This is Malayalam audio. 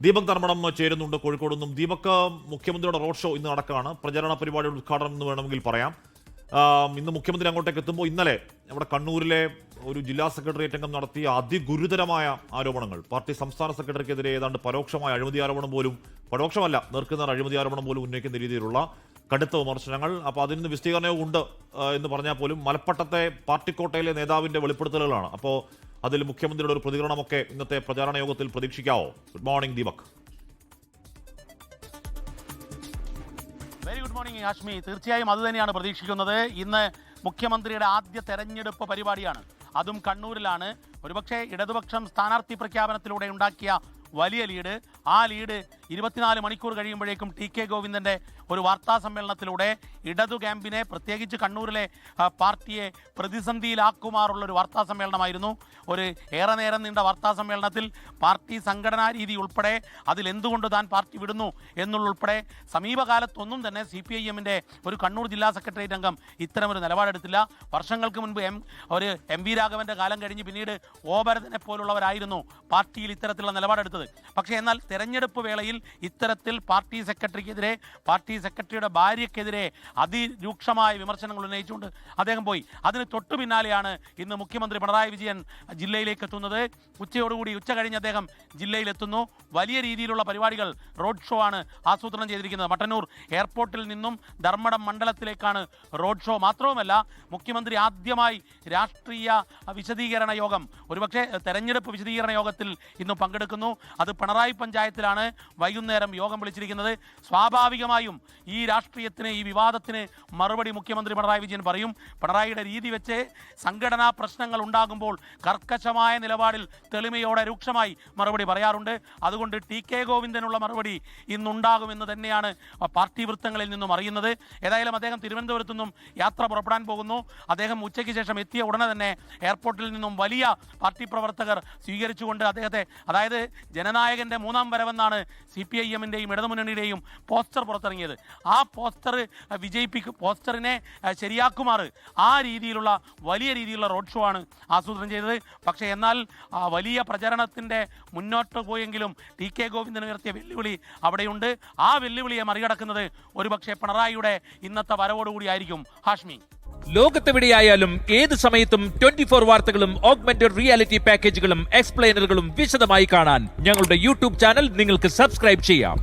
ദീപക് ധർമ്മടം ചേരുന്നുണ്ട് കോഴിക്കോട് നിന്നും. ദീപക്, മുഖ്യമന്ത്രിയുടെ റോഡ് ഷോ ഇന്ന് നടക്കുകയാണ്. പ്രചരണ പരിപാടിയുടെ ഉദ്ഘാടനം എന്ന് വേണമെങ്കിൽ പറയാം. ഇന്ന് മുഖ്യമന്ത്രി അങ്ങോട്ടേക്ക് എത്തുമ്പോൾ ഇന്നലെ നമ്മുടെ കണ്ണൂരിലെ ഒരു ജില്ലാ സെക്രട്ടേറിയറ്റ് അംഗം നടത്തിയ അതിഗുരുതരമായ ആരോപണങ്ങൾ, പാർട്ടി സംസ്ഥാന സെക്രട്ടറിക്കെതിരെ ഏതാണ്ട് പരോക്ഷമായ അഴിമതി ആരോപണം പോലും, പരോക്ഷമല്ല നേർക്കുന്ന അഴിമതി ആരോപണം പോലും ഉന്നയിക്കുന്ന രീതിയിലുള്ള കടുത്ത വിമർശനങ്ങൾ. അപ്പോൾ അതിൽ നിന്ന് വിശദീകരണവും ഉണ്ട് എന്ന് പറഞ്ഞാൽ പോലും മലപ്പട്ടത്തെ പാർട്ടിക്കോട്ടയിലെ നേതാവിന്റെ വെളിപ്പെടുത്തലുകളാണ്. അപ്പോൾ അതിൽ മുഖ്യമന്ത്രിയുടെ ഒരു പ്രതികരണമൊക്കെ ഇന്നത്തെ പ്രചാരണ യോഗത്തിൽ പ്രതീക്ഷിക്കാവോ? Good morning Deepak. Very good morning Hashmi. തീർച്ചയായും അത് തന്നെയാണ് പ്രതീക്ഷിക്കുന്നത്. ഇന്ന് മുഖ്യമന്ത്രിയുടെ ആദ്യ തെരഞ്ഞെടുപ്പ് പരിപാടിയാണ്, അതും കണ്ണൂരിലാണ്. ഒരുപക്ഷെ ഇടതുപക്ഷം സ്ഥാനാർത്ഥി പ്രഖ്യാപനത്തിലൂടെ ഉണ്ടാക്കിയ വലിയ ലീഡ്, ആ ലീഡ് 24 മണിക്കൂർ കഴിയുമ്പോഴേക്കും TK ഗോവിന്ദന്റെ ഒരു വാർത്താ സമ്മേളനത്തിലൂടെ ഇടതു ക്യാമ്പിനെ, പ്രത്യേകിച്ച് കണ്ണൂരിലെ പാർട്ടിയെ പ്രതിസന്ധിയിലാക്കുമാറുള്ള ഒരു വാർത്താ സമ്മേളനമായിരുന്നു. ഒരു ഏറെ നേരം നീണ്ട വാർത്താ സമ്മേളനത്തിൽ പാർട്ടി സംഘടനാ രീതി ഉൾപ്പെടെ അതിലെന്തുകൊണ്ട് താൻ പാർട്ടി വിടുന്നു എന്നുൾപ്പെടെ സമീപകാലത്തൊന്നും തന്നെ CPIMന്റെ ഒരു കണ്ണൂർ ജില്ലാ സെക്രട്ടേറിയറ്റ് അംഗം ഇത്തരമൊരു നിലപാടെടുത്തില്ല. വർഷങ്ങൾക്ക് മുൻപ് ഒരു MV രാഘവന്റെ കാലം കഴിഞ്ഞ് പിന്നീട് ഓഭരതനെ പോലുള്ളവരായിരുന്നു പാർട്ടിയിൽ ഇത്തരത്തിലുള്ള നിലപാടെടുത്തത്. പക്ഷേ എന്നാൽ തെരഞ്ഞെടുപ്പ് വേളയിൽ ഇത്തരത്തിൽ പാർട്ടി സെക്രട്ടറിക്കെതിരെ, പാർട്ടി സെക്രട്ടറിയുടെ ഭാര്യയ്ക്കെതിരെ അതിരൂക്ഷമായ വിമർശനങ്ങൾ ഉന്നയിച്ചുകൊണ്ട് അദ്ദേഹം പോയി. അതിന് തൊട്ടു പിന്നാലെയാണ് ഇന്ന് മുഖ്യമന്ത്രി പിണറായി വിജയൻ ജില്ലയിലേക്ക് എത്തുന്നത്. ഉച്ചയോടുകൂടി, ഉച്ച കഴിഞ്ഞ് അദ്ദേഹം ജില്ലയിലെത്തുന്നു. വലിയ രീതിയിലുള്ള പരിപാടികൾ, റോഡ് ഷോ ആണ് ആസൂത്രണം ചെയ്തിരിക്കുന്നത്. മട്ടന്നൂർ എയർപോർട്ടിൽ നിന്നും ധർമ്മടം മണ്ഡലത്തിലേക്കാണ് റോഡ് ഷോ. മാത്രവുമല്ല, മുഖ്യമന്ത്രി ആദ്യമായി രാഷ്ട്രീയ വിശദീകരണ യോഗം, ഒരുപക്ഷെ തെരഞ്ഞെടുപ്പ് വിശദീകരണ യോഗത്തിൽ ഇന്ന് പങ്കെടുക്കുന്നു. അത് പിണറായി പഞ്ചായത്തിലാണ് വൈകുന്നേരം യോഗം വിളിച്ചിരിക്കുന്നത്. സ്വാഭാവികമായും ഈ രാഷ്ട്രീയത്തിന്, ഈ വിവാദത്തിന് മറുപടി മുഖ്യമന്ത്രി പിണറായി വിജയൻ പറയും. പിണറായിയുടെ രീതി വെച്ച് സംഘടനാ പ്രശ്നങ്ങൾ ഉണ്ടാകുമ്പോൾ കർക്കശമായ നിലപാടിൽ തെളിമയോടെ രൂക്ഷമായി മറുപടി പറയാറുണ്ട്. അതുകൊണ്ട് TK ഗോവിന്ദനുള്ള മറുപടി ഇന്നുണ്ടാകുമെന്ന് തന്നെയാണ് പാർട്ടി വൃത്തങ്ങളിൽ നിന്നും അറിയുന്നത്. ഏതായാലും അദ്ദേഹം തിരുവനന്തപുരത്തു നിന്നും യാത്ര പുറപ്പെടാൻ പോകുന്നു. അദ്ദേഹം ഉച്ചയ്ക്ക് ശേഷം എത്തിയ ഉടനെ തന്നെ എയർപോർട്ടിൽ നിന്നും വലിയ പാർട്ടി പ്രവർത്തകർ സ്വീകരിച്ചുകൊണ്ട് അദ്ദേഹത്തെ, അതായത് ജനനായകന്റെ മൂന്നാം വരവെന്നാണ് CPIMന്റെയും ഇടതുമുന്നണിയുടെയും പോസ്റ്റർ പുറത്തിറങ്ങിയത്. ആ പോസ്റ്റർ പോസ്റ്ററിനെ ശരിയാക്കുമാറ് ആ രീതിയിലുള്ള വലിയ രീതിയിലുള്ള റോഡ് ഷോ ആണ് ആസൂത്രണം ചെയ്തത്. പക്ഷേ എന്നാൽ വലിയ പ്രചരണത്തിന്റെ മുന്നോട്ട് പോയെങ്കിലും TK ഗോവിന്ദൻ ഉയർത്തിയ വെല്ലുവിളി അവിടെയുണ്ട്. ആ വെല്ലുവിളിയെ മറികടക്കുന്നത് ഒരുപക്ഷെ പിണറായിയുടെ ഇന്നത്തെ വരവോടുകൂടി ആയിരിക്കും. ഹാഷ്മി, ലോകത്തെവിടെയായാലും ഏത് സമയത്തും 24 വാർത്തകളും ഓഗ്മെന്റഡ് റിയാലിറ്റി പാക്കേജുകളും എക്സ്പ്ലെയിനറുകളും വിശദമായി കാണാൻ ഞങ്ങളുടെ YouTube ചാനൽ നിങ്ങൾക്ക് സബ്സ്ക്രൈബ് ചെയ്യാം.